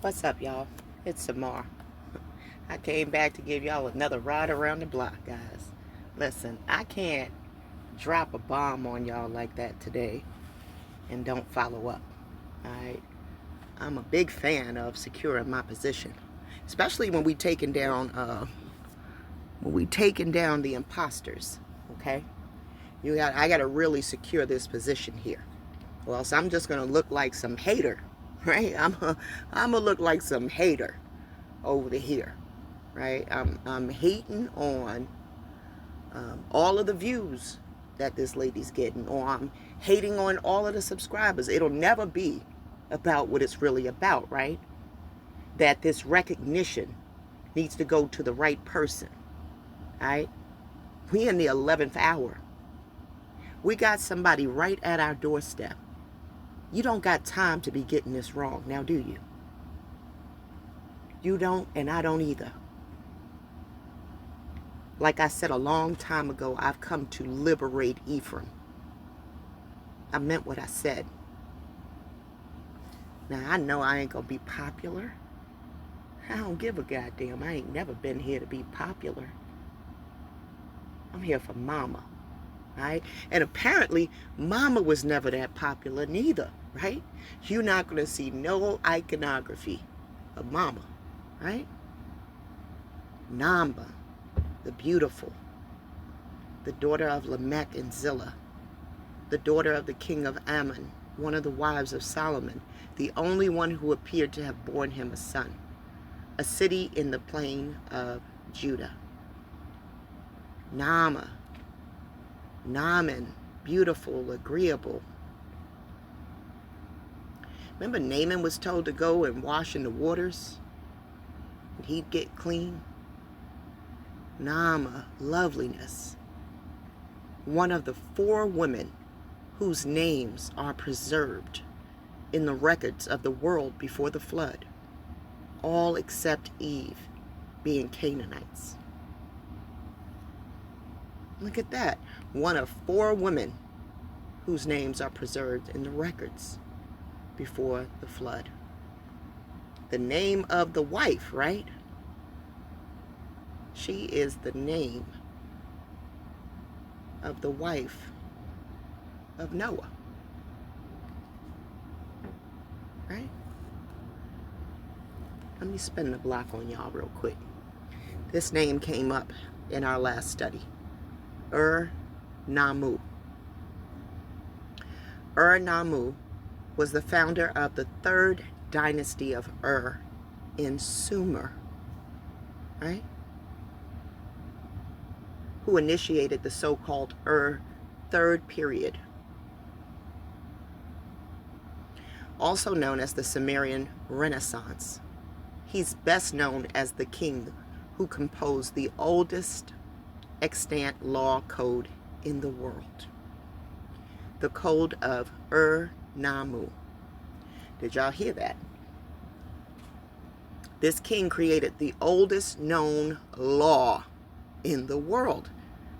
What's up, y'all? It's Samar. I came back to give y'all another ride around the block, guys. Listen, I can't drop a bomb on y'all like that today and don't follow up. Alright? I'm a big fan of securing my position, especially when we taking down the imposters. Okay? I gotta really secure this position here. Or else I'm just gonna look like some hater. Right? I'm gonna look like some hater over here, right? I'm hating on all of the views that this lady's getting, or I'm hating on all of the subscribers. It'll never be about what it's really about, right? That this recognition needs to go to the right person, right? We in the 11th hour. We got somebody right at our doorstep. You don't got time to be getting this wrong, now do you? You don't, and I don't either. Like I said a long time ago, I've come to liberate Ephraim. I meant what I said. Now, I know I ain't gonna be popular. I don't give a goddamn. I ain't never been here to be popular. I'm here for mama, right? And apparently, mama was never that popular neither, right? You're not gonna see no iconography of mama, right? Namba, the beautiful, the daughter of Lamech and Zillah, the daughter of the king of Ammon, one of the wives of Solomon, the only one who appeared to have borne him a son, a city in the plain of Judah. Nama, Naaman, beautiful, agreeable. Remember Naaman was told to go and wash in the waters and he'd get clean? Nama, loveliness. One of the 4 women whose names are preserved in the records of the world before the flood, all except Eve being Canaanites. Look at that. One of 4 women whose names are preserved in the records before the flood. The name of the wife, right? She is the name of the wife of Noah. Right? Let me spin the block on y'all real quick. This name came up in our last study. UrNammu. UrNammu was the founder of the 3rd dynasty of Ur in Sumer, right? Who initiated the so-called Ur 3rd period, also known as the Sumerian Renaissance. He's best known as the king who composed the oldest extant law code in the world, the Code of UrNammu. Did y'all hear that? This king created the oldest known law in the world,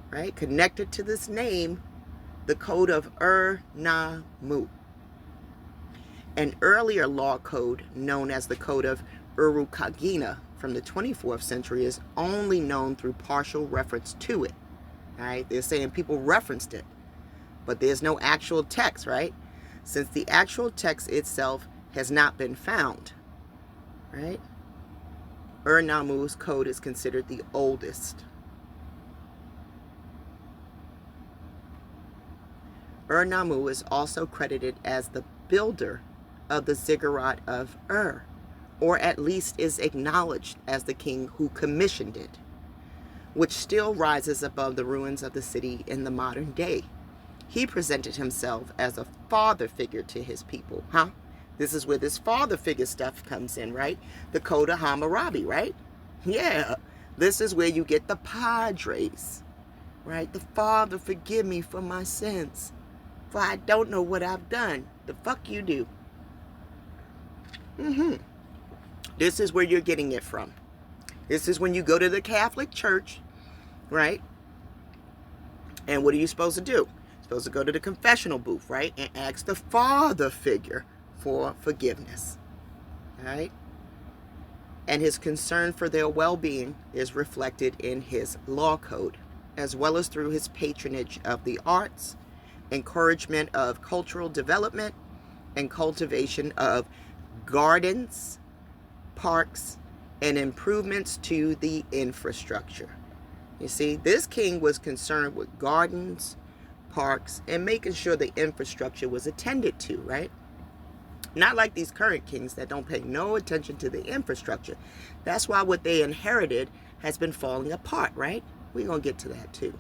right? Connected to this name, the Code of UrNammu. An earlier law code known as the Code of Urukagina from the 24th century is only known through partial reference to it. Right? They're saying people referenced it, but there's no actual text, right? Since the actual text itself has not been found, right? UrNammu's code is considered the oldest. UrNammu is also credited as the builder of the ziggurat of Ur, or at least is acknowledged as the king who commissioned it, which still rises above the ruins of the city in the modern day. He presented himself as a father figure to his people, huh? This is where this father figure stuff comes in, right? The Code of Hammurabi, right? Yeah, this is where you get the Padres, right? The Father, forgive me for my sins, for I don't know what I've done. The fuck you do. This is where you're getting it from. This is when you go to the Catholic Church, right? And what are you supposed to do? You're supposed to go to the confessional booth, right? And ask the father figure for forgiveness. All right? and his concern for their well-being is reflected in his law code, as well as through his patronage of the arts, encouragement of cultural development, and cultivation of gardens, parks, and improvements to the infrastructure. You see, this king was concerned with gardens, parks, and making sure the infrastructure was attended to, right? Not like these current kings that don't pay no attention to the infrastructure. That's why what they inherited has been falling apart, right? We're going to get to that too.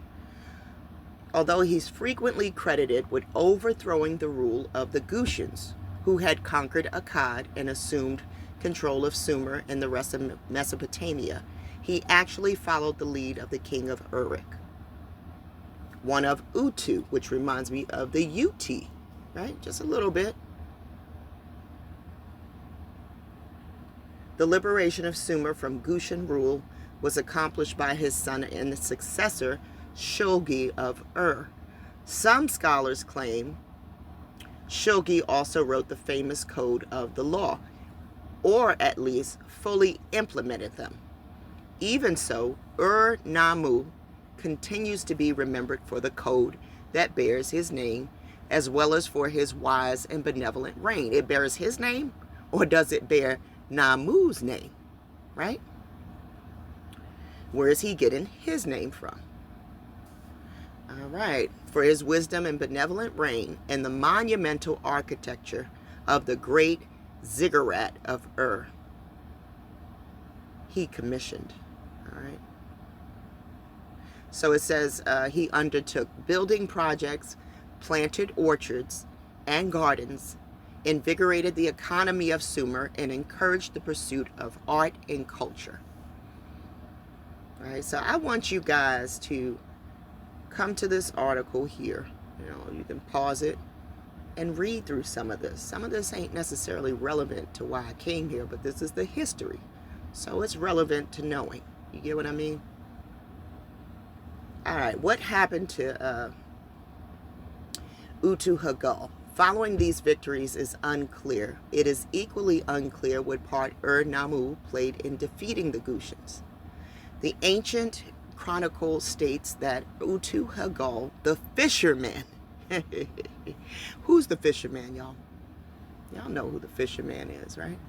Although he's frequently credited with overthrowing the rule of the Gutians, who had conquered Akkad and assumed control of Sumer and the rest of Mesopotamia, he actually followed the lead of the king of Uruk, one of Utu, which reminds me of the UT, right? Just a little bit. The liberation of Sumer from Gutian rule was accomplished by his son and successor, Shulgi of Ur. Some scholars claim Shulgi also wrote the famous Code of the Law, or at least fully implemented them. Even so, UrNammu continues to be remembered for the code that bears his name, as well as for his wise and benevolent reign. It bears his name, or does it bear Nammu's name, right? Where is he getting his name from? All right, for his wisdom and benevolent reign and the monumental architecture of the great ziggurat of Ur, he commissioned. All right. So it says he undertook building projects, planted orchards and gardens, invigorated the economy of Sumer, and encouraged the pursuit of art and culture. All right, so I want you guys to come to this article here. You know, you can pause it and read through some of this. Some of this ain't necessarily relevant to why I came here, but this is the history. So it's relevant to knowing. You get what I mean? All right, what happened to Utu-Hagal? Following these victories is unclear. It is equally unclear what part UrNammu played in defeating the Gutians. The ancient chronicle states that Utu-Hagal, the fisherman, who's the fisherman, y'all? Y'all know who the fisherman is, right?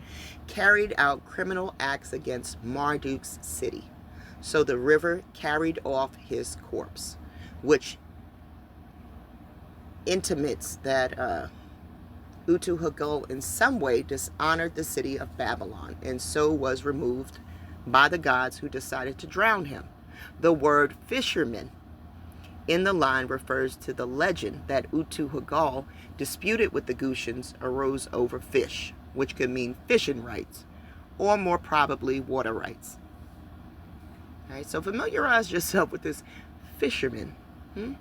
Carried out criminal acts against Marduk's city. So the river carried off his corpse, which intimates that Utu-Hagal in some way dishonored the city of Babylon, and so was removed by the gods, who decided to drown him. The word fisherman in the line refers to the legend that Utu-Hagal, disputed with the Gutians, arose over fish, which could mean fishing rights, or more probably water rights. All right, so familiarize yourself with this fisherman. The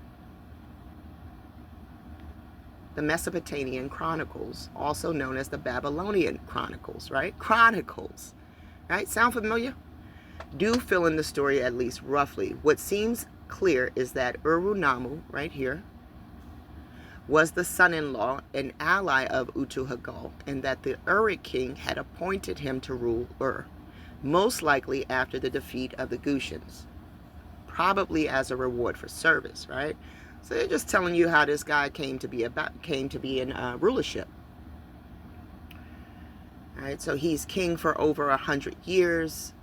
Mesopotamian Chronicles, also known as the Babylonian Chronicles, right? Chronicles, right? Sound familiar? Do fill in the story at least roughly. What seems clear is that UrNammu, right here, was the son-in-law and ally of Utu-Hagal, and that the Uruk king had appointed him to rule Ur, most likely after the defeat of the Gutians, probably as a reward for service, right? So they're just telling you how this guy came to be in rulership. All right, so he's king for over 100 years.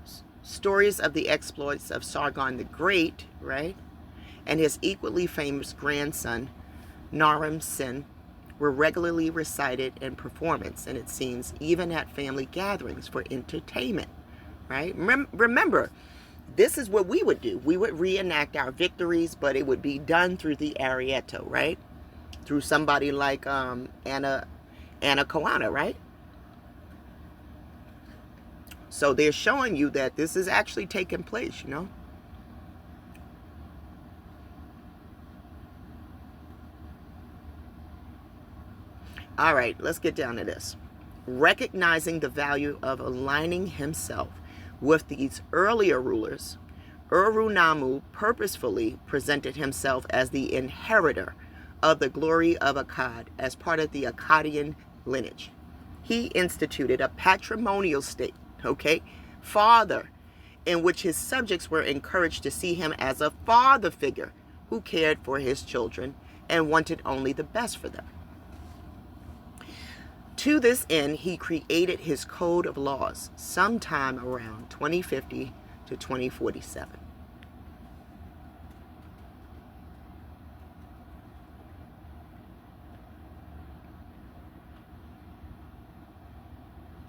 Stories of the exploits of Sargon the Great, right, and his equally famous grandson, Naram-Sin, were regularly recited in performance, and it seems even at family gatherings for entertainment, right? Remember, this is what we would do. We would reenact our victories, but it would be done through the Arietto, right? Through somebody like Anna Kawana, right? So they're showing you that this is actually taking place, you know? All right, let's get down to this. Recognizing the value of aligning himself with these earlier rulers, UrNammu purposefully presented himself as the inheritor of the glory of Akkad as part of the Akkadian lineage. He instituted a patrimonial state, okay, father, in which his subjects were encouraged to see him as a father figure who cared for his children and wanted only the best for them. To this end, he created his code of laws sometime around 2050 to 2047.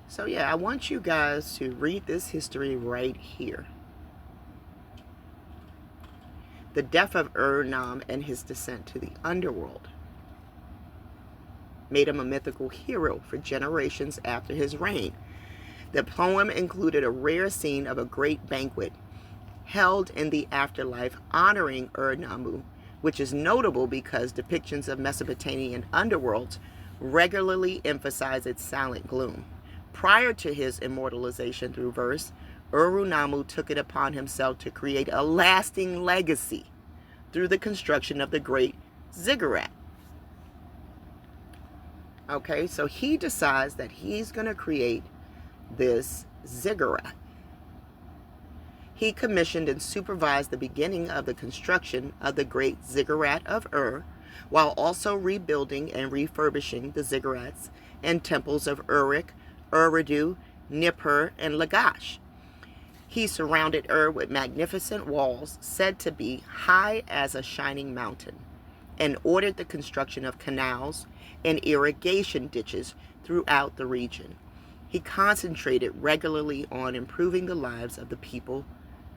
So yeah, I want you guys to read this history right here. The death of UrNammu and his descent to the underworld made him a mythical hero for generations after his reign. The poem included a rare scene of a great banquet held in the afterlife honoring UrNammu, which is notable because depictions of Mesopotamian underworlds regularly emphasize its silent gloom. Prior to his immortalization through verse, UrNammu took it upon himself to create a lasting legacy through the construction of the great ziggurat. Okay, so he decides that he's going to create this ziggurat. He commissioned and supervised the beginning of the construction of the great ziggurat of Ur, while also rebuilding and refurbishing the ziggurats and temples of Uruk, Eridu, Nippur, and Lagash. He surrounded Ur with magnificent walls said to be high as a shining mountain, and ordered the construction of canals and irrigation ditches throughout the region. He concentrated regularly on improving the lives of the people,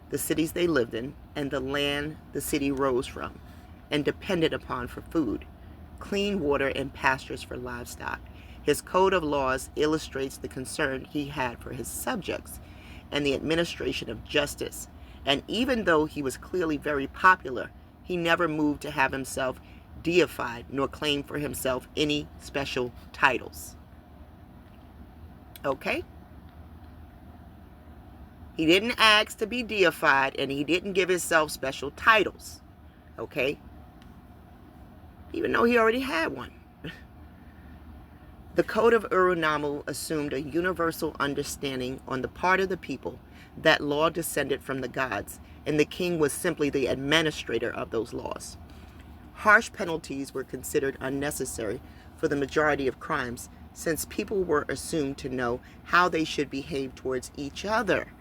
the cities they lived in, and the land the city rose from and depended upon for food, clean water, and pastures for livestock. His code of laws illustrates the concern he had for his subjects and the administration of justice. And even though he was clearly very popular, he never moved to have himself deified nor claim for himself any special titles. Okay? He didn't ask to be deified, and he didn't give himself special titles. Okay? Even though he already had one. The Code of UrNammu assumed a universal understanding on the part of the people that law descended from the gods, and the king was simply the administrator of those laws. Harsh penalties were considered unnecessary for the majority of crimes, since people were assumed to know how they should behave towards each other.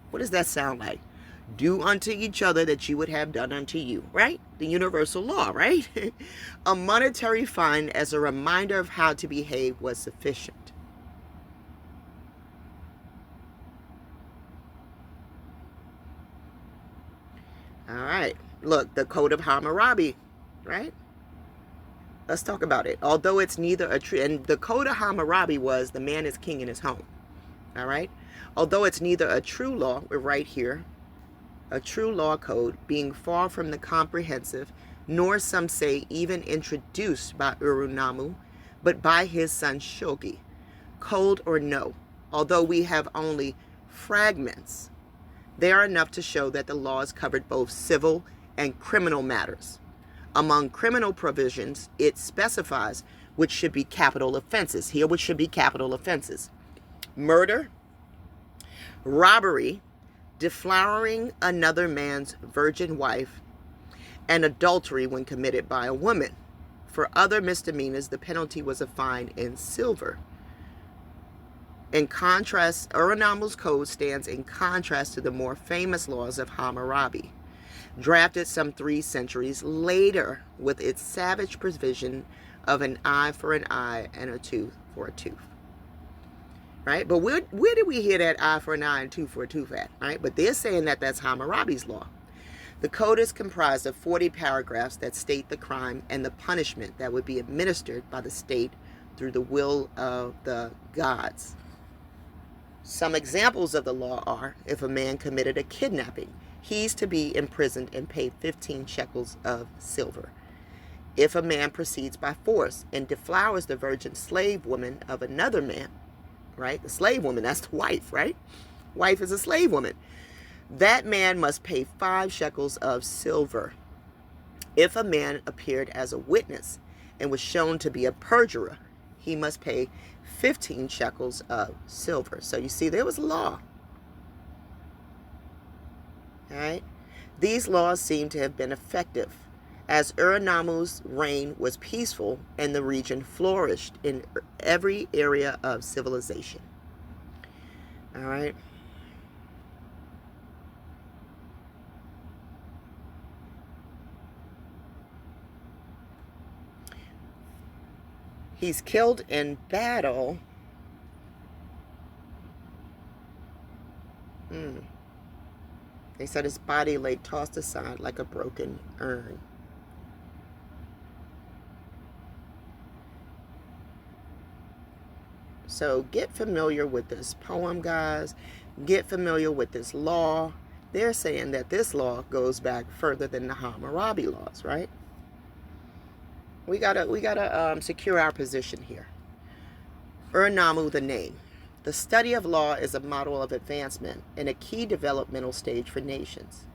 What does that sound like? Do unto each other that you would have done unto you, right? The universal law, right? A monetary fine as a reminder of how to behave was sufficient. All right. Look, the Code of Hammurabi, right? Let's talk about it. Although it's neither a true, and the Code of Hammurabi was the man is king in his home. All right. Although it's neither a true law, we're right here, a true law code, being far from the comprehensive, nor some say even introduced by UrNammu, but by his son Shogi. Cold or no, although we have only fragments, they are enough to show that the laws covered both civil and criminal matters. Among criminal provisions, it specifies which should be capital offenses. Here, which should be capital offenses: murder, robbery, deflowering another man's virgin wife, and adultery when committed by a woman. For other misdemeanors, the penalty was a fine in silver. In contrast, UrNammu's code stands in contrast to the more famous laws of Hammurabi, drafted some 3 centuries later, with its savage provision of an eye for an eye and a tooth for a tooth. Right? But where did we hear that eye for an eye and tooth for a tooth at? Right? But they're saying that that's Hammurabi's law. The code is comprised of 40 paragraphs that state the crime and the punishment that would be administered by the state through the will of the gods. Some examples of the law are: if a man committed a kidnapping, he's to be imprisoned and paid 15 shekels of silver. If a man proceeds by force and deflowers the virgin slave woman of another man, right? The slave woman, that's the wife, right? Wife is a slave woman. That man must pay 5 shekels of silver. If a man appeared as a witness and was shown to be a perjurer, he must pay 15 shekels of silver. So you see, there was law. All right? These laws seem to have been effective, as UrNammu's reign was peaceful and the region flourished in every area of civilization. All right? He's killed in battle. They said his body lay tossed aside like a broken urn. So get familiar with this poem, guys. Get familiar with this law. They're saying that this law goes back further than the Hammurabi laws, right? We gotta secure our position here. UrNammu, the name. The study of law is a model of advancement and a key developmental stage for nations.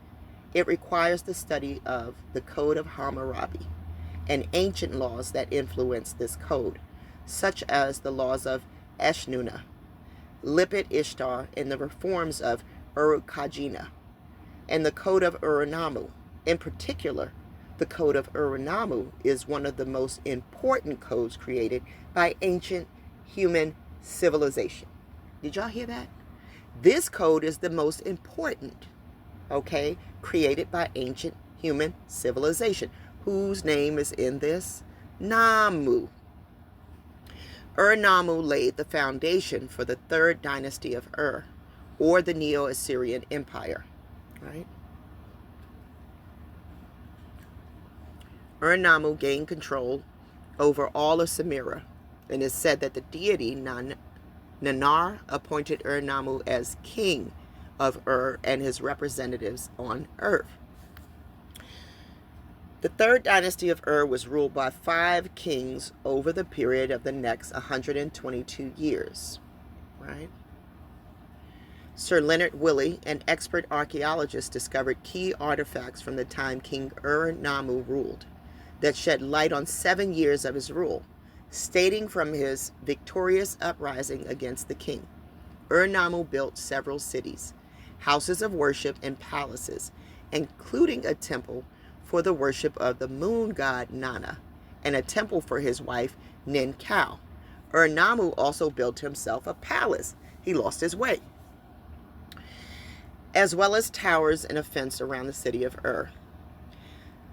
It requires the study of the Code of Hammurabi and ancient laws that influence this code, such as the laws of Eshnunna, Lipit Ishtar, and the reforms of Urukagina, and the Code of UrNammu. In particular, the Code of UrNammu is one of the most important codes created by ancient human civilization. Did y'all hear that? This code is the most important, okay, created by ancient human civilization. Whose name is in this? Nammu. UrNammu laid the foundation for the third dynasty of Ur, or the Neo-Assyrian Empire, right? UrNammu gained control over all of Sumeria, and it's said that the deity Nannar appointed UrNammu as king of Ur and his representatives on earth. The third dynasty of Ur was ruled by 5 kings over the period of the next 122 years, right? Sir Leonard Willey, an expert archaeologist, discovered key artifacts from the time King UrNammu ruled that shed light on 7 years of his rule, stating from his victorious uprising against the king. UrNammu built several cities, houses of worship, and palaces, including a temple for the worship of the moon god Nana, and a temple for his wife Ninkau. UrNammu also built himself a palace. He lost his way. As well as towers and a fence around the city of Ur.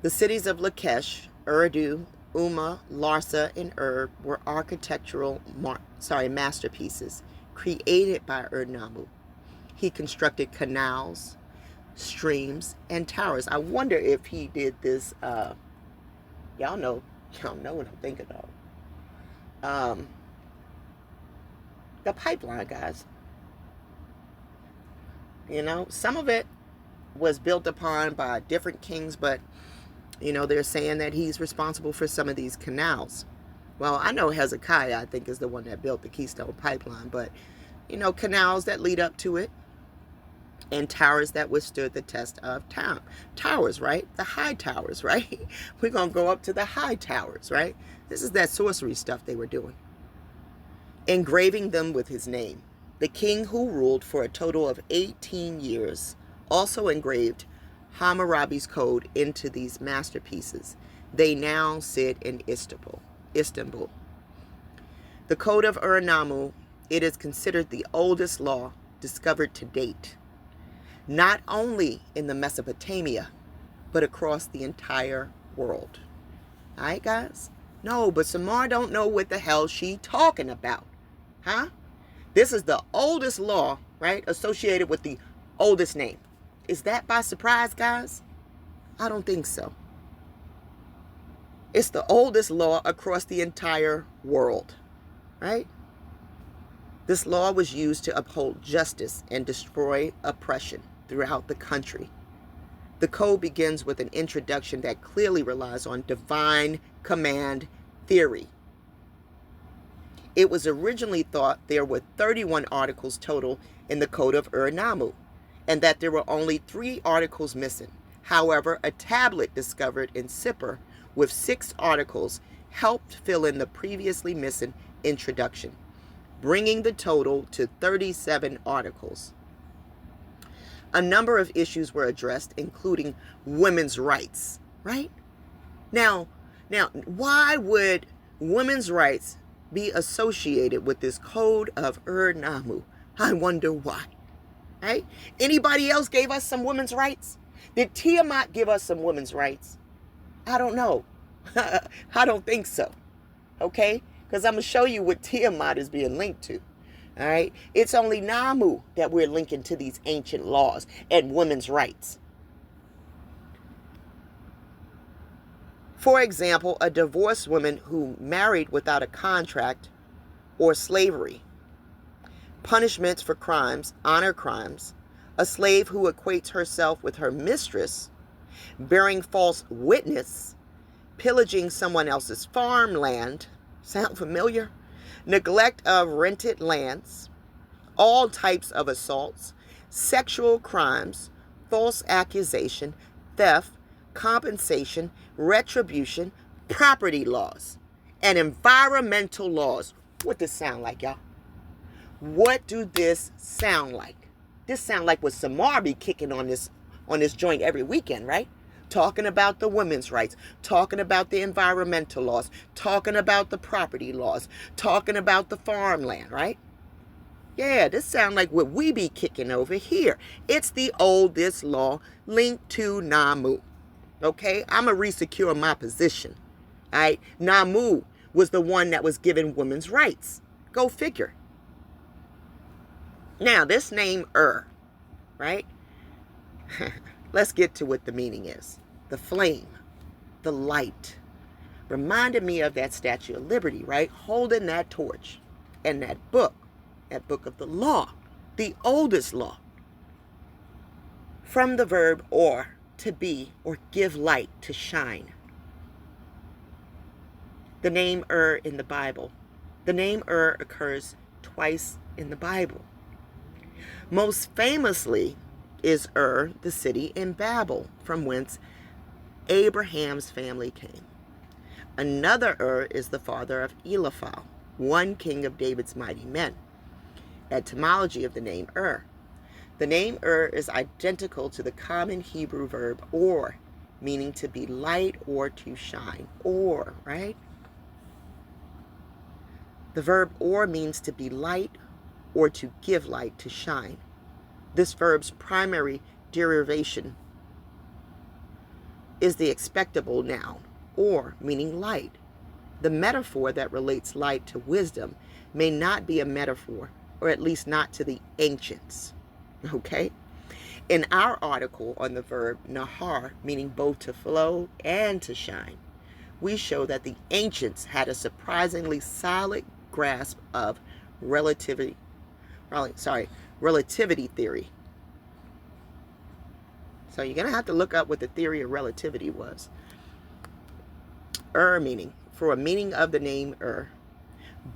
The cities of Lakesh, Urdu, Umma, Larsa, and Ur were architectural masterpieces created by UrNammu. He constructed canals, streams, and towers. I wonder if he did this, y'all know what I'm thinking of. The pipeline, guys. You know, some of it was built upon by different kings, but, you know, they're saying that he's responsible for some of these canals. Well, I know Hezekiah, I think, is the one that built the Keystone Pipeline, but, you know, canals that lead up to it, and towers that withstood the test of time. Towers, right? The high towers, right? We're going to go up to the high towers, right? This is that sorcery stuff they were doing. Engraving them with his name. The king, who ruled for a total of 18 years, also engraved Hammurabi's code into these masterpieces. They now sit in Istanbul. The Code of UrNammu, it is considered the oldest law discovered to date, not only in the Mesopotamia, but across the entire world. All right, guys? No, but Samar don't know what the hell she talking about. Huh? This is the oldest law, right, associated with the oldest name. Is that by surprise, guys? I don't think so. It's the oldest law across the entire world, right? This law was used to uphold justice and destroy oppression throughout the country. The code begins with an introduction that clearly relies on divine command theory. It was originally thought there were 31 articles total in the Code of UrNammu, and that there were only 3 articles missing. However, a tablet discovered in Sippar with 6 articles helped fill in the previously missing introduction, bringing the total to 37 articles. A number of issues were addressed, including women's rights, right? Now, why would women's rights be associated with this code of UrNammu? I wonder why, right? Anybody else gave us some women's rights? Did Tiamat give us some women's rights? I don't know. I don't think so, okay? Because I'm going to show you what Tiamat is being linked to. All right. It's only Nammu that we're linking to these ancient laws and women's rights. For example, a divorced woman who married without a contract or slavery. Punishments for crimes, honor crimes. A slave who equates herself with her mistress. Bearing false witness. Pillaging someone else's farmland. Sound familiar? Neglect of rented lands, all types of assaults, sexual crimes, false accusation, theft, compensation, retribution, property laws, and environmental laws. What does this sound like, y'all? What do this sound like? This sound like what Samar be kicking on this joint every weekend, right? Talking about the women's rights, talking about the environmental laws, talking about the property laws, talking about the farmland, right? Yeah, this sounds like what we be kicking over here. It's the oldest law linked to Nammu. Okay, I'm going to resecure my position. All right, Nammu was the one that was given women's rights. Go figure. Now, this name right? Let's get to what the meaning is. The flame, the light, reminded me of that Statue of Liberty, right? Holding that torch and that book of the law, the oldest law. From the verb or, to be, or give light, to shine. The name in the Bible. The name occurs twice in the Bible. Most famously is the city in Babel, from whence Abraham's family came. Another is the father of Eliphaz, one king of David's mighty men. Etymology of the name The name is identical to the common Hebrew verb or, meaning to be light or to shine. Or, right? The verb or means to be light or to give light, to shine. This verb's primary derivation is the expectable noun, or, meaning light. The metaphor that relates light to wisdom may not be a metaphor, or at least not to the ancients. Okay? In our article on the verb nahar, meaning both to flow and to shine, we show that the ancients had a surprisingly solid grasp of relativity theory. So you're going to have to look up what the theory of relativity was. Meaning, for a meaning of the name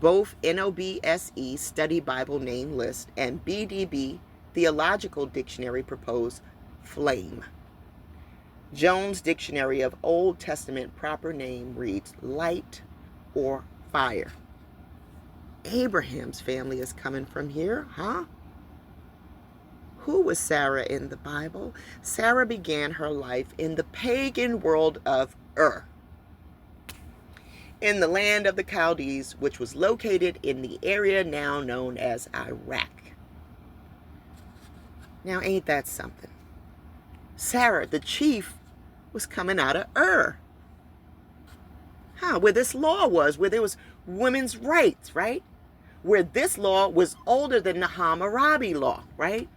both NOBSE Study Bible Name List and BDB Theological Dictionary propose flame. Jones Dictionary of Old Testament proper name reads light or fire. Abraham's family is coming from here, huh? Who was Sarah in the Bible? Sarah began her life in the pagan world of in the land of the Chaldees, which was located in the area now known as Iraq. Now, ain't that something? Sarah, the chief, was coming out of where this law was, where there was women's rights, right? Where this law was older than the Hammurabi law, right?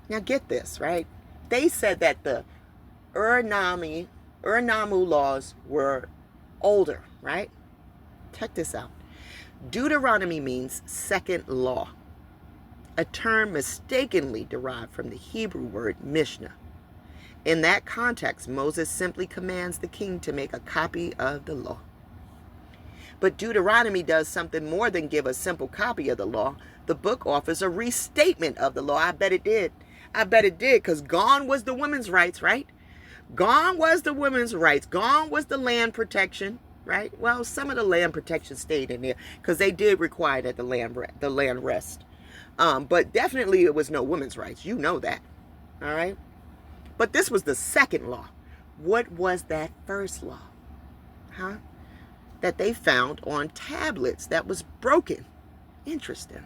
Now get this, right? They said that the UrNammu laws were older, right? Check this out. Deuteronomy means second law, a term mistakenly derived from the Hebrew word Mishnah. In that context, Moses simply commands the king to make a copy of the law. But Deuteronomy does something more than give a simple copy of the law. The book offers a restatement of the law. I bet it did. Because gone was the women's rights, right? Gone was the women's rights. Gone was the land protection, right? Well, some of the land protection stayed in there because they did require that the land rest. But definitely it was no women's rights. You know that. All right. But this was the second law. What was that first law? Huh? That they found on tablets that was broken. Interesting.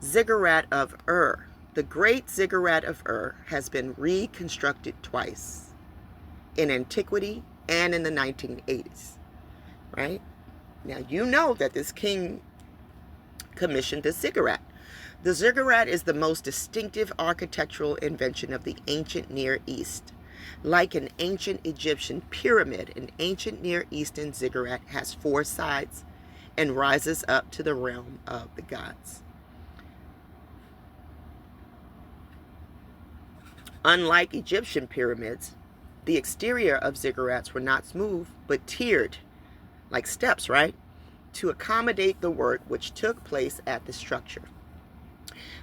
Ziggurat of Ur. The great ziggurat of Ur has been reconstructed twice, in antiquity and in the 1980s. Right? Now you know that this king commissioned the ziggurat. The ziggurat is the most distinctive architectural invention of the ancient Near East. Like an ancient Egyptian pyramid, an ancient Near Eastern ziggurat has 4 sides and rises up to the realm of the gods. Unlike Egyptian pyramids, the exterior of ziggurats were not smooth, but tiered, like steps, right? To accommodate the work which took place at the structure.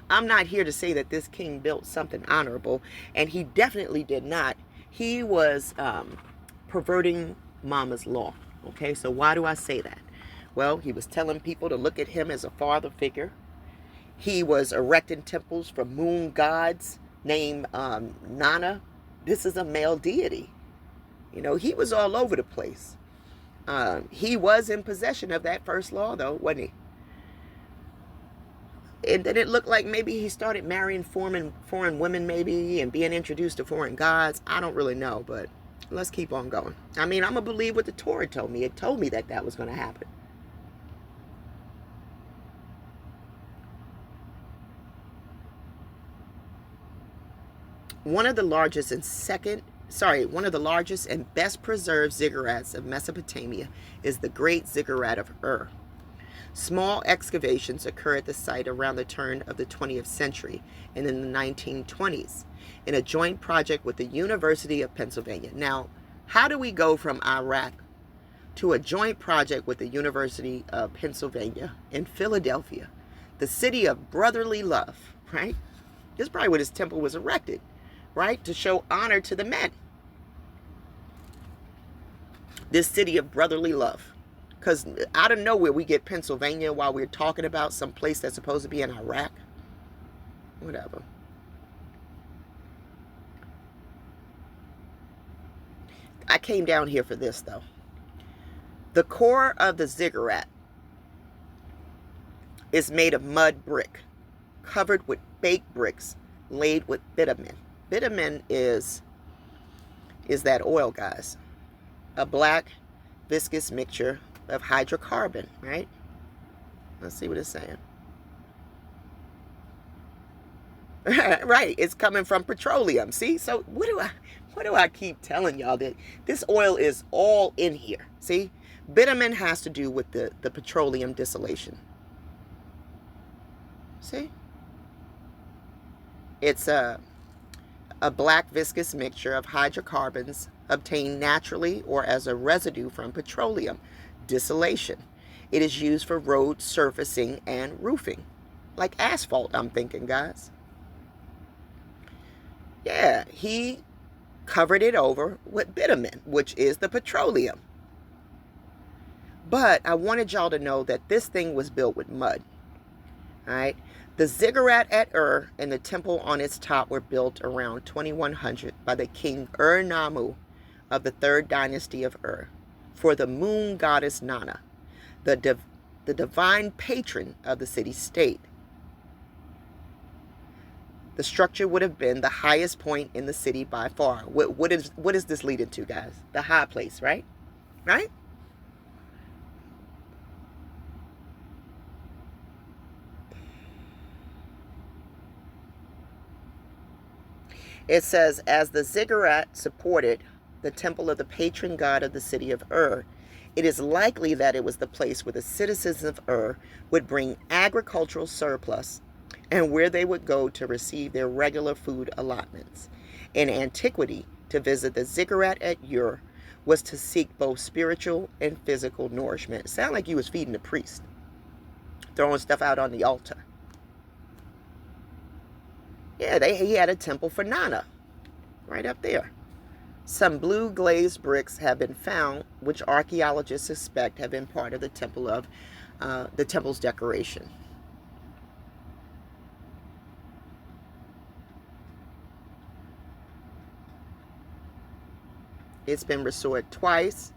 I'm not here to say that this king built something honorable, and he definitely did not. He was perverting Mama's law. Okay, so why do I say that? Well, he was telling people to look at him as a father figure. He was erecting temples for moon gods named Nana. This is a male deity. You know, he was all over the place. He was in possession of that first law, though, wasn't he? And then it looked like maybe he started marrying foreign women, maybe, and being introduced to foreign gods. I don't really know, but let's keep on going. I mean, I'm going to believe what the Torah told me. It told me that that was going to happen. One of the largest and best preserved ziggurats of Mesopotamia is the Great Ziggurat of Ur. Small excavations occur at the site around the turn of the 20th century and in the 1920s in a joint project with the University of Pennsylvania. Now, how do we go from Iraq to a joint project with the University of Pennsylvania in Philadelphia, the city of brotherly love, right? This is probably where this temple was erected, right? To show honor to the men. This city of brotherly love. Because out of nowhere we get Pennsylvania while we're talking about some place that's supposed to be in Iraq. Whatever. I came down here for this, though. The core of the ziggurat is made of mud brick, covered with baked bricks, laid with bitumen. Bitumen is that oil, guys. A black, viscous mixture of hydrocarbon, right? Let's see what it's saying. Right, it's coming from petroleum. See, so what do I keep telling y'all? That this oil is all in here. See, bitumen has to do with the petroleum distillation. See, it's a black viscous mixture of hydrocarbons obtained naturally or as a residue from petroleum distillation. It is used for road surfacing and roofing, like asphalt, I'm thinking, guys. Yeah, he covered it over with bitumen, which is the petroleum. But I wanted y'all to know that this thing was built with mud. All right. The ziggurat at Ur and the temple on its top were built around 2100 by the king UrNammu of the 3rd dynasty of Ur for the moon goddess Nana, the divine patron of the city-state. The structure would have been the highest point in the city by far. What is this leading to, guys? The high place, right? Right? It says, as the ziggurat supported the temple of the patron god of the city of Ur, it is likely that it was the place where the citizens of Ur would bring agricultural surplus and where they would go to receive their regular food allotments. In antiquity, to visit the ziggurat at Ur was to seek both spiritual and physical nourishment. It sounded like he was feeding the priest, throwing stuff out on the altar. Yeah, he had a temple for Nana, right up there. Some blue glazed bricks have been found, which archaeologists suspect have been part of the temple's decoration. It's been restored twice.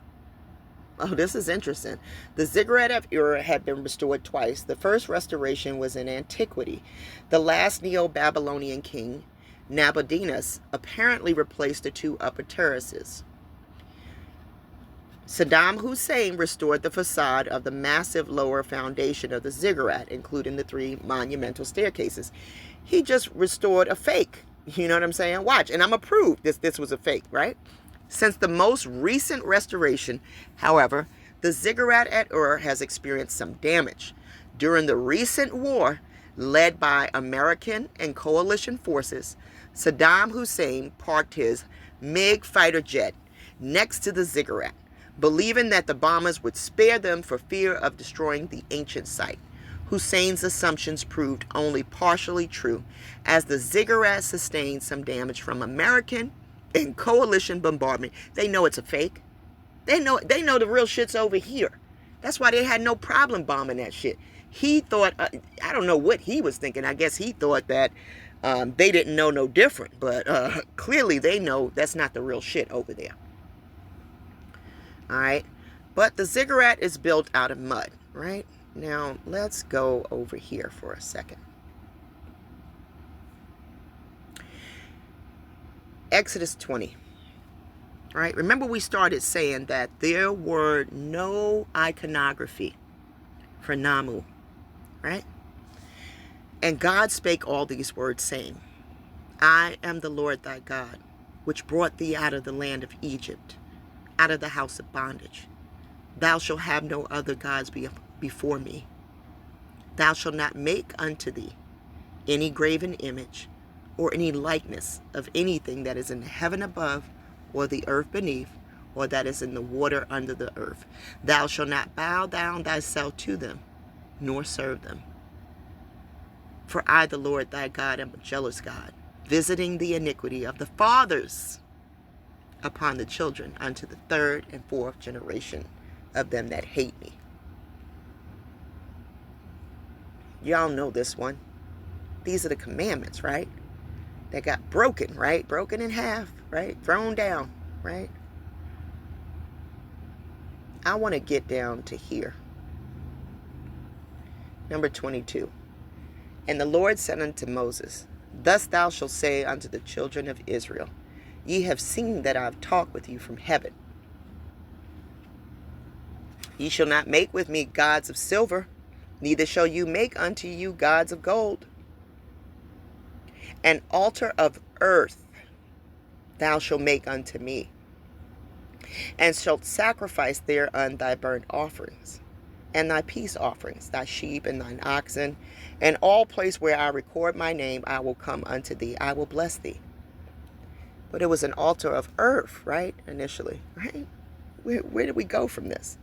Oh, this is interesting. The ziggurat of Ur had been restored twice. The first restoration was in antiquity. The last Neo-Babylonian king, Nabonidus, apparently replaced the two upper terraces. Saddam Hussein restored the facade of the massive lower foundation of the ziggurat, including the 3 monumental staircases. He just restored a fake. You know what I'm saying? Watch, and I'm going to prove this was a fake, right? Since the most recent restoration, however, the ziggurat at Ur has experienced some damage. During the recent war, led by American and coalition forces, Saddam Hussein parked his MiG fighter jet next to the ziggurat, believing that the bombers would spare them for fear of destroying the ancient site. Hussein's assumptions proved only partially true, as the ziggurat sustained some damage from American and coalition bombardment. They know it's a fake. They know the real shit's over here. That's why they had no problem bombing that shit. He thought, I don't know what he was thinking. I guess he thought that they didn't know no different. But clearly they know that's not the real shit over there. All right. But the ziggurat is built out of mud, right? Now, let's go over here for a second. Exodus 20. All right. Remember we started saying that there were no iconography for Nammu, right? And God spake all these words, saying, I am the Lord thy God, which brought thee out of the land of Egypt, out of the house of bondage. Thou shalt have no other gods before me. Thou shalt not make unto thee any graven image or any likeness of anything that is in the heaven above, or the earth beneath, or that is in the water under the earth. Thou shalt not bow down thyself to them, nor serve them. For I, the Lord thy God, am a jealous God, visiting the iniquity of the fathers upon the children unto the 3rd and 4th generation of them that hate me. Y'all know this one. These are the commandments, right? That got broken, right? Broken in half, right? Thrown down, right? I want to get down to here. Number 22. And the Lord said unto Moses, Thus thou shalt say unto the children of Israel, Ye have seen that I have talked with you from heaven. Ye shall not make with me gods of silver, neither shall you make unto you gods of gold. An altar of earth thou shalt make unto me, and shalt sacrifice thereon thy burnt offerings, and thy peace offerings, thy sheep and thine oxen, and all place where I record my name I will come unto thee, I will bless thee. But it was an altar of earth, right, initially, right? Where did we go from this?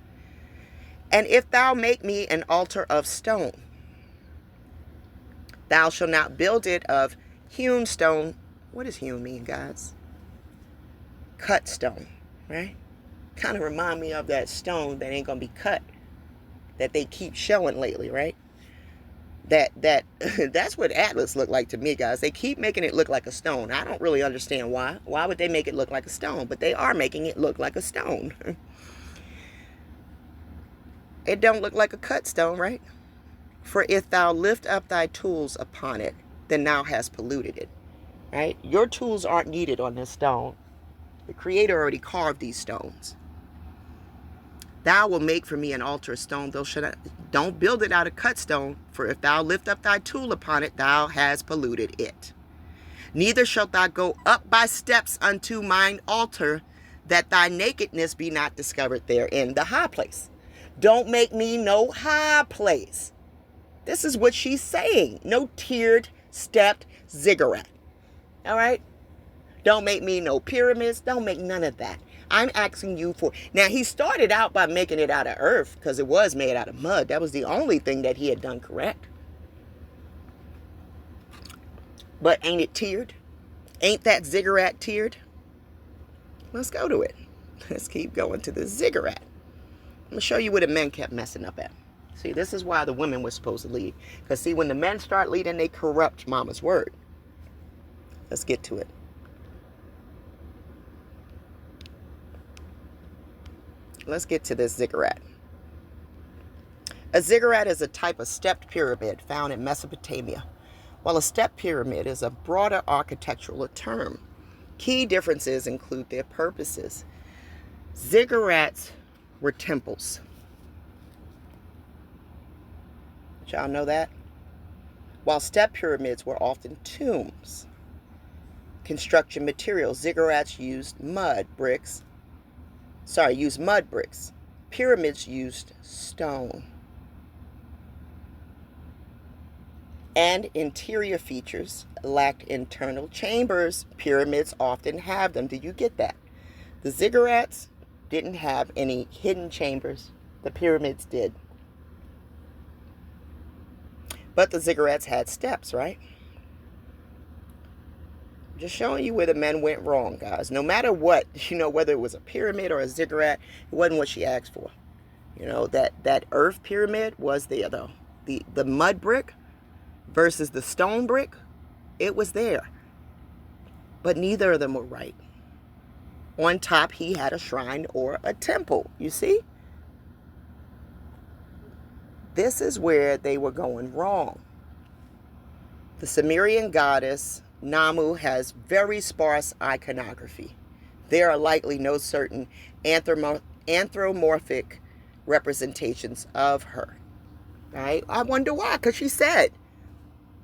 And if thou make me an altar of stone, thou shalt not build it of hewn stone. What does hewn mean, guys? Cut stone, right? Kind of remind me of that stone that ain't going to be cut, that they keep showing lately, right? That's what Atlas looked like to me, guys. They keep making it look like a stone. I don't really understand why. Why would they make it look like a stone? But they are making it look like a stone. It don't look like a cut stone, right? For if thou lift up thy tools upon it, then thou hast polluted it, right? Your tools aren't needed on this stone. The Creator already carved these stones. Thou will make for me an altar of stone. Don't build it out of cut stone, for if thou lift up thy tool upon it, thou hast polluted it. Neither shalt thou go up by steps unto mine altar, that thy nakedness be not discovered there in the high place. Don't make me no high place. This is what she's saying. No tiered, stepped ziggurat. All right? Don't make me no pyramids. Don't make none of that. I'm asking you for... Now, he started out by making it out of earth because it was made out of mud. That was the only thing that he had done correct. But ain't it tiered? Ain't that ziggurat tiered? Let's go to it. Let's keep going to the ziggurat. I'm going to show you where the men kept messing up at. See, this is why the women were supposed to lead. Because, see, when the men start leading, they corrupt mama's word. Let's get to it. Let's get to this ziggurat. A ziggurat is a type of stepped pyramid found in Mesopotamia. While a stepped pyramid is a broader architectural term, key differences include their purposes. Ziggurats were temples. Did y'all know that? While stepped pyramids were often tombs. Construction materials. Ziggurats used mud bricks. Pyramids used stone. And interior features lacked internal chambers. Pyramids often have them. Do you get that? The ziggurats didn't have any hidden chambers. The pyramids did. But the ziggurats had steps, right? Just showing you where the men went wrong, guys. No matter what, whether it was a pyramid or a ziggurat, it wasn't what she asked for. That earth pyramid was there, though. The mud brick versus the stone brick, it was there. But neither of them were right. On top, he had a shrine or a temple, you see? This is where they were going wrong. The Sumerian goddess Nammu has very sparse iconography. There are likely no certain anthropomorphic representations of her. Right? I wonder why, because she said,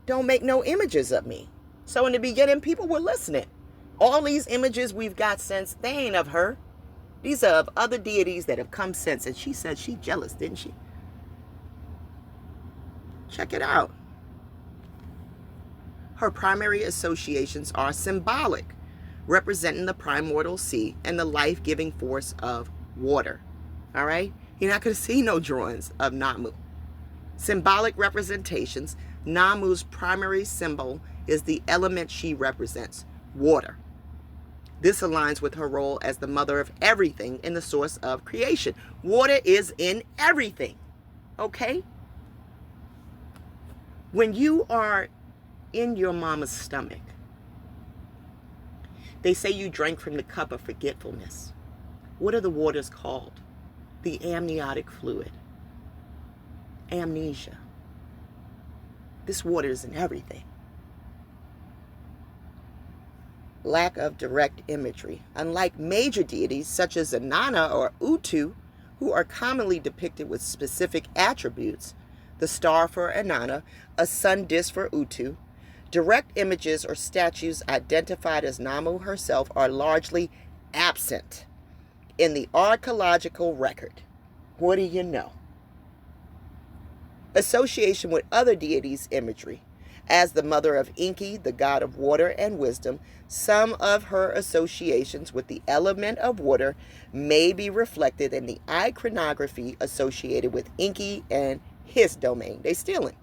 don't make no images of me. So in the beginning, people were listening. All these images we've got since, they ain't of her. These are of other deities that have come since. And she said she jealous, didn't she? Check it out. Her primary associations are symbolic, representing the primordial sea and the life-giving force of water. All right? You're not going to see no drawings of Nammu. Symbolic representations. Nammu's primary symbol is the element she represents, water. This aligns with her role as the mother of everything and the source of creation. Water is in everything. Okay? When you are in your mama's stomach, they say you drank from the cup of forgetfulness. What are the waters called? The amniotic fluid. Amnesia. This water is in everything. Lack of direct imagery. Unlike major deities such as Inanna or Utu, who are commonly depicted with specific attributes, the star for Inanna, a sun disk for Utu, direct images or statues identified as Nammu herself are largely absent in the archaeological record. What do you know? Association with other deities' imagery. As the mother of Enki, the god of water and wisdom, some of her associations with the element of water may be reflected in the iconography associated with Enki and his domain. They stealing.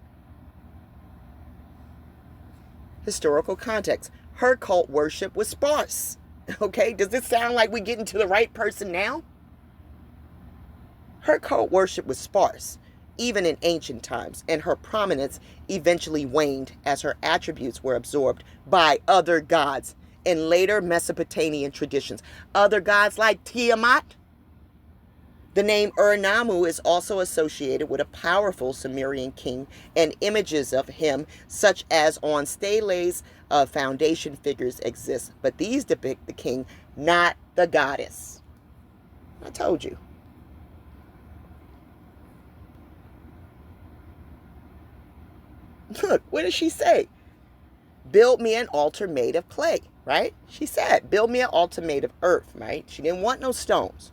Historical context. Her cult worship was sparse. Okay, does this sound like we're getting to the right person now? Her cult worship was sparse, even in ancient times, and her prominence eventually waned as her attributes were absorbed by other gods in later Mesopotamian traditions. Other gods like Tiamat. The name UrNammu is also associated with a powerful Sumerian king, and images of him, such as on steles of foundation figures, exist. But these depict the king, not the goddess. I told you. Look, what does she say? Build me an altar made of clay, right? She said, build me an altar made of earth, right? She didn't want no stones.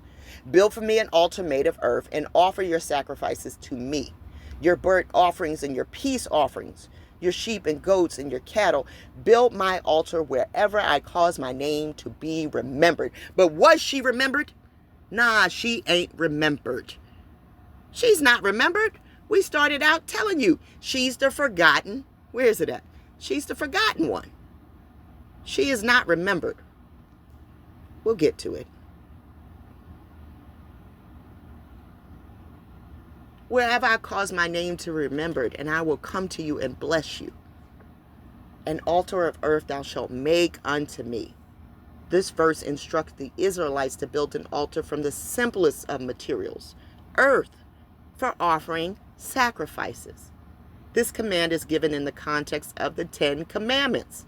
Build for me an altar made of earth and offer your sacrifices to me, your burnt offerings and your peace offerings, your sheep and goats and your cattle. Build my altar wherever I cause my name to be remembered. But was she remembered? Nah, she ain't remembered. She's not remembered. We started out telling you she's the forgotten. Where is it at? She's the forgotten one. She is not remembered. We'll get to it. Wherever I cause my name to be remembered, and I will come to you and bless you. An altar of earth thou shalt make unto me. This verse instructs the Israelites to build an altar from the simplest of materials, earth, for offering sacrifices. This command is given in the context of the 10 Commandments,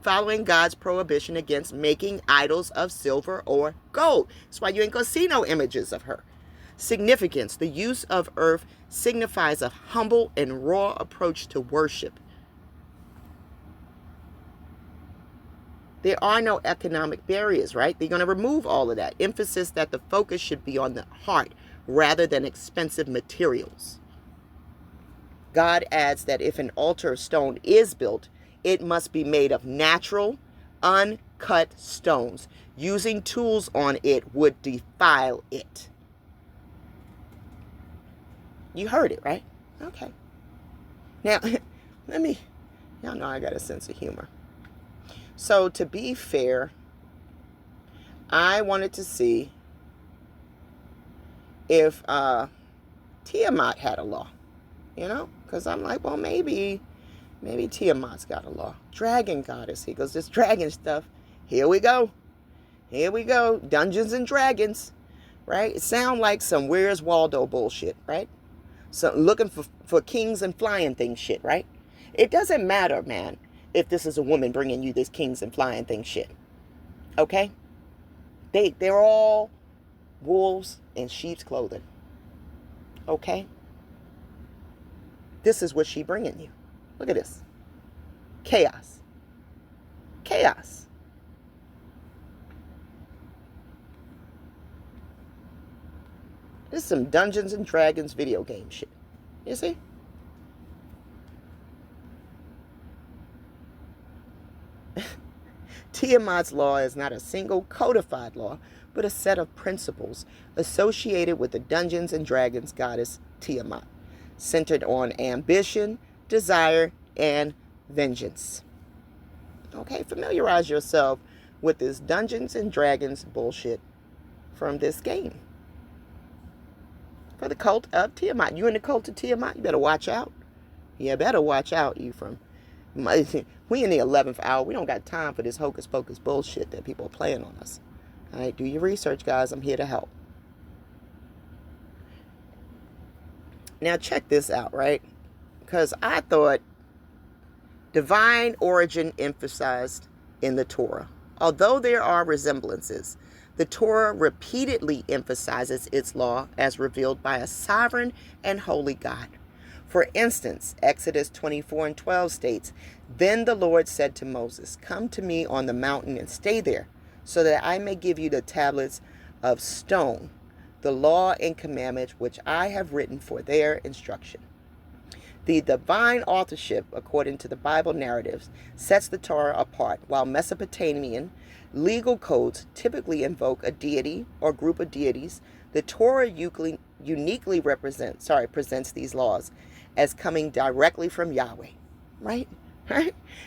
following God's prohibition against making idols of silver or gold. That's why you ain't gonna see no images of her. Significance: the use of earth signifies a humble and raw approach to worship. There are no economic barriers, right? They're going to remove all of that. Emphasis that the focus should be on the heart rather than expensive materials. God adds that if an altar of stone is built, it must be made of natural, uncut stones. Using tools on it would defile it. You heard it, right? Okay. Now, y'all know I got a sense of humor. So to be fair, I wanted to see if Tiamat had a law, because I'm like, well, maybe Tiamat's got a law. Dragon goddess. He goes, this dragon stuff. Here we go. Dungeons and Dragons, right? It sounds like some Where's Waldo bullshit, right? So looking for kings and flying things shit, right? It doesn't matter, man, if this is a woman bringing you this kings and flying thing shit. Okay? They're all wolves in sheep's clothing. Okay? This is what she bringing you. Look at this. Chaos. This is some Dungeons and Dragons video game shit. You see? Tiamat's law is not a single codified law, but a set of principles associated with the Dungeons and Dragons goddess Tiamat, centered on ambition, desire, and vengeance. Okay, familiarize yourself with this Dungeons and Dragons bullshit from this game. For the cult of Tiamat. You in the cult of Tiamat, you better watch out. You better watch out, Ephraim. We in the 11th hour. We don't got time for this hocus pocus bullshit that people are playing on us. All right, do your research, guys. I'm here to help. Now check this out, right? Because I thought divine origin emphasized in the Torah. Although there are resemblances, the Torah repeatedly emphasizes its law as revealed by a sovereign and holy God. For instance, Exodus 24:12 states, "Then the Lord said to Moses, 'Come to me on the mountain and stay there, so that I may give you the tablets of stone, the law and commandments which I have written for their instruction.'" The divine authorship, according to the Bible narratives, sets the Torah apart, while Mesopotamian legal codes typically invoke a deity or group of deities. The Torah uniquely presents these laws as coming directly from Yahweh, right?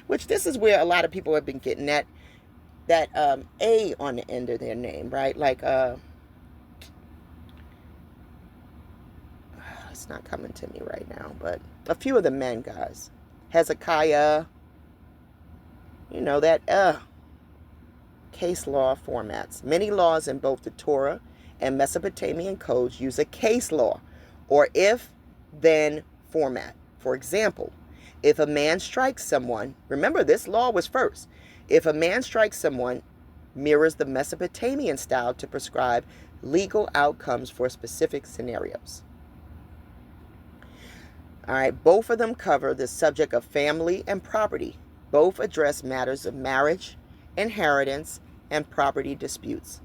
Which this is where a lot of people have been getting that A on the end of their name, right? Like it's not coming to me right now, but a few of the men guys, Hezekiah, that case law formats. Many laws in both the Torah and Mesopotamian codes use a case law or if-then format. For example, if a man strikes someone, remember this law was first. If a man strikes someone, mirrors the Mesopotamian style to prescribe legal outcomes for specific scenarios. All right, both of them cover the subject of family and property. Both address matters of marriage, inheritance, and property disputes.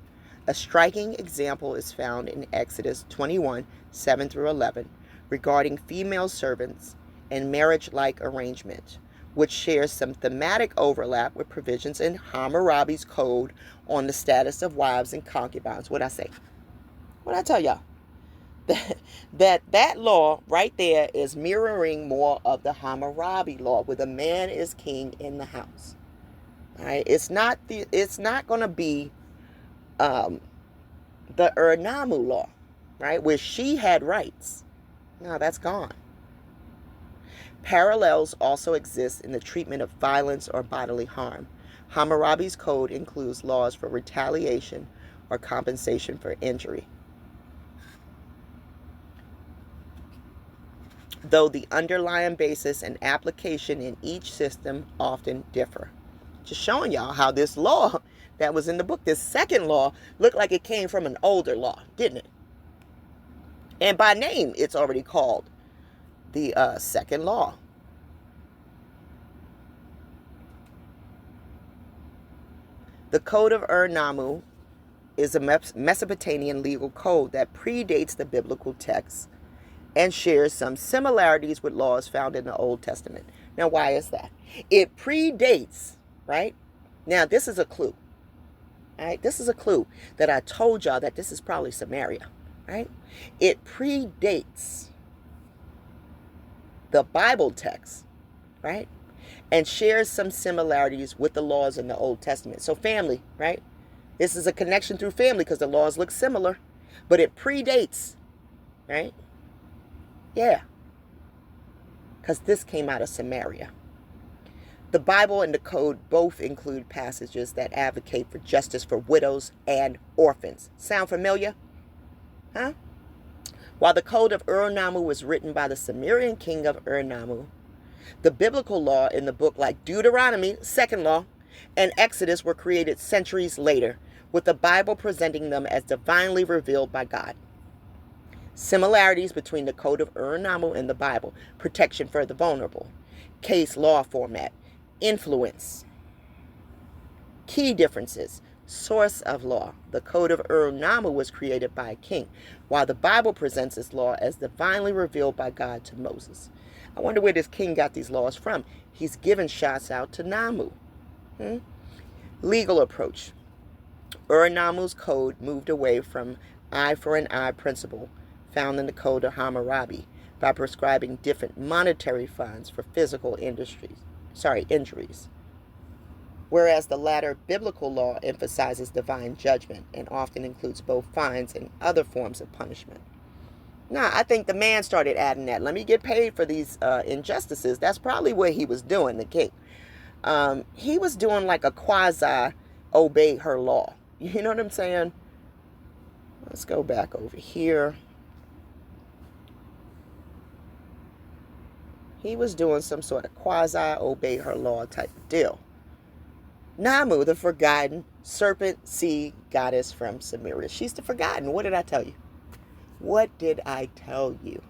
A striking example is found in Exodus 21:7-11, regarding female servants and marriage-like arrangement, which shares some thematic overlap with provisions in Hammurabi's code on the status of wives and concubines. What'd I say? What'd I tell y'all? That law right there is mirroring more of the Hammurabi law, where the man is king in the house. All right, it's not going to be the UrNammu law, right, where she had rights. No, that's gone. Parallels also exist in the treatment of violence or bodily harm. Hammurabi's code includes laws for retaliation or compensation for injury, though the underlying basis and application in each system often differ. Just showing y'all how this law that was in the book, this second law, looked like it came from an older law, didn't it? And by name, it's already called the second law. The Code of UrNammu is a Mesopotamian legal code that predates the biblical text and shares some similarities with laws found in the Old Testament. Now, why is that? It predates, right? Now, this is a clue, right? This is a clue that I told y'all that this is probably Samaria, right? It predates the Bible text, right? And shares some similarities with the laws in the Old Testament. So family, right? This is a connection through family because the laws look similar, but it predates, right? Yeah, because this came out of Samaria. The Bible and the code both include passages that advocate for justice for widows and orphans. Sound familiar? Huh? While the Code of UrNammu was written by the Sumerian king of UrNammu, the biblical law in the book like Deuteronomy, second law, and Exodus were created centuries later, with the Bible presenting them as divinely revealed by God. Similarities between the Code of UrNammu and the Bible: protection for the vulnerable, case law format, influence. Key differences: source of law. The Code of UrNammu was created by a king, while the Bible presents its law as divinely revealed by God to Moses. I wonder where this king got these laws from. He's giving shots out to Nammu. Legal approach. UrNammu's code moved away from eye for an eye principle found in the Code of Hammurabi by prescribing different monetary fines for physical injuries. Whereas the latter biblical law emphasizes divine judgment and often includes both fines and other forms of punishment. Now, I think the man started adding that. Let me get paid for these injustices. That's probably what he was doing, the king. He was doing like a quasi obey her law. You know what I'm saying? Let's go back over here. He was doing some sort of quasi obey her law type of deal. Nammu, the forgotten serpent sea goddess from Samaria. She's the forgotten. What did I tell you? What did I tell you?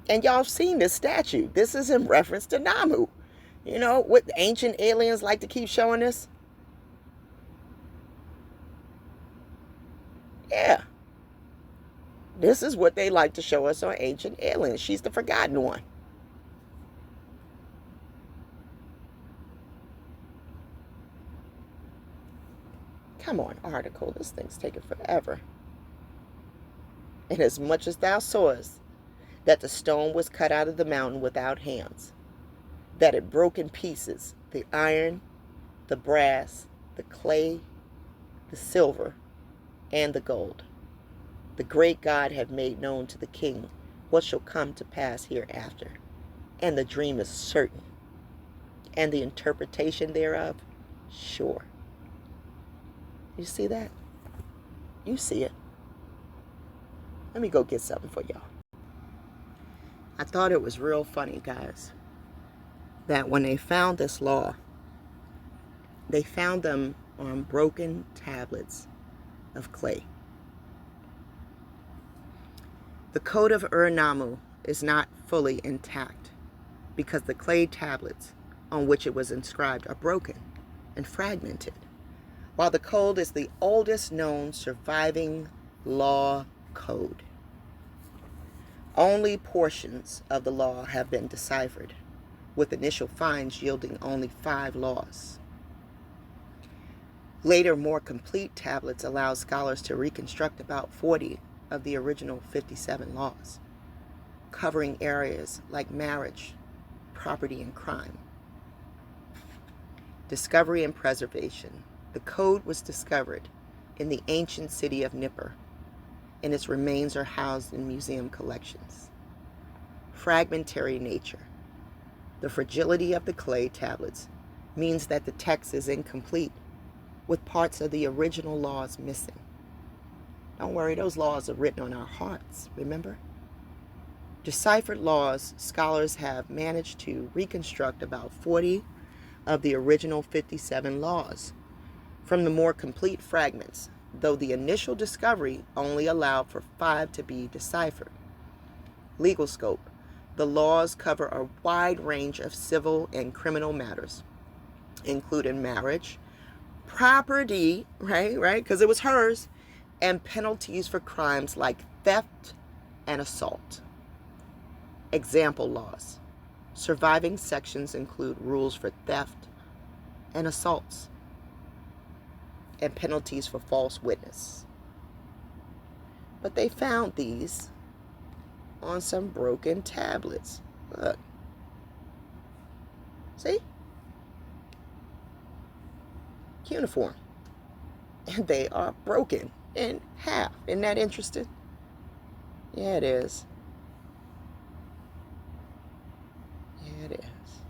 And y'all have seen this statue. This is in reference to Nammu. You know what the ancient aliens like to keep showing us? Yeah. This is what they like to show us on Ancient Aliens. She's the forgotten one. Come on, article. This thing's taking forever. And as much as thou sawest that the stone was cut out of the mountain without hands, that it broke in pieces, the iron, the brass, the clay, the silver, and the gold. The great God have made known to the king what shall come to pass hereafter. And the dream is certain, and the interpretation thereof sure. You see that? You see it. Let me go get something for y'all. I thought it was real funny, guys, that when they found this law, they found them on broken tablets of clay. The Code of UrNammu is not fully intact because the clay tablets on which it was inscribed are broken and fragmented. While the code is the oldest known surviving law code, only portions of the law have been deciphered, with initial finds yielding only 5 laws. Later, more complete tablets allow scholars to reconstruct about 40 of the original 57 laws, covering areas like marriage, property, and crime. Discovery and preservation. The code was discovered in the ancient city of Nippur, and its remains are housed in museum collections. Fragmentary nature. The fragility of the clay tablets means that the text is incomplete, with parts of the original laws missing. Don't worry, those laws are written on our hearts, remember? Deciphered laws, scholars have managed to reconstruct about 40 of the original 57 laws from the more complete fragments, though the initial discovery only allowed for 5 to be deciphered. Legal scope. The laws cover a wide range of civil and criminal matters, including marriage, property, right, because it was hers, and penalties for crimes like theft and assault. Example laws. Surviving sections include rules for theft and assaults, and penalties for false witness. But they found these on some broken tablets. Look. See? Cuneiform. And they are broken in half. Isn't that interesting? Yeah, it is. Yeah, it is.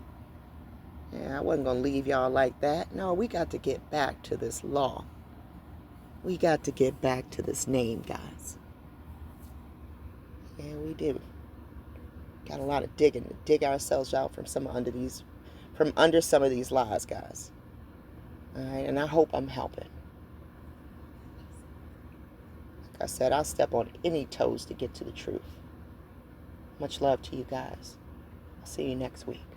Yeah, I wasn't going to leave y'all like that. No, we got to get back to this law. We got to get back to this name, guys. Yeah, we do. Got a lot of digging to dig ourselves out from under some of these lies, guys. All right, and I hope I'm helping. Like I said, I'll step on any toes to get to the truth. Much love to you guys. I'll see you next week.